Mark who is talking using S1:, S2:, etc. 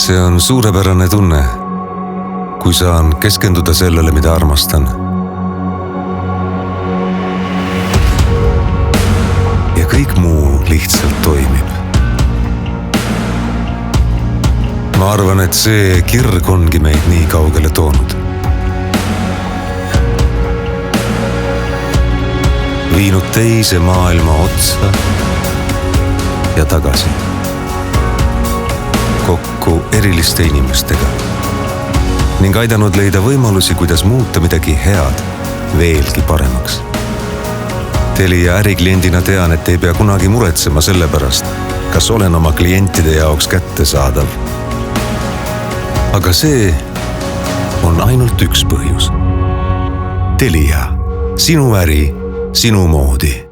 S1: see on suurepärane tunne, kui saan keskenduda sellele, mida armastan. Ja kõik muu lihtsalt toimib. Ma arvan, et see kirg ongi meid nii kaugele toonud. Viinud teise maailma otsa ja tagasi. Kokku eriliste inimestega. Ning aidanud leida võimalusi, kuidas muuta midagi head veelgi paremaks. Telia ärikliendina tean, et ei pea kunagi muretsema selle pärast, kas olen oma klientide jaoks kättesaadav. Aga see on ainult üks põhjus. Telia, sinu äri, sinu moodi.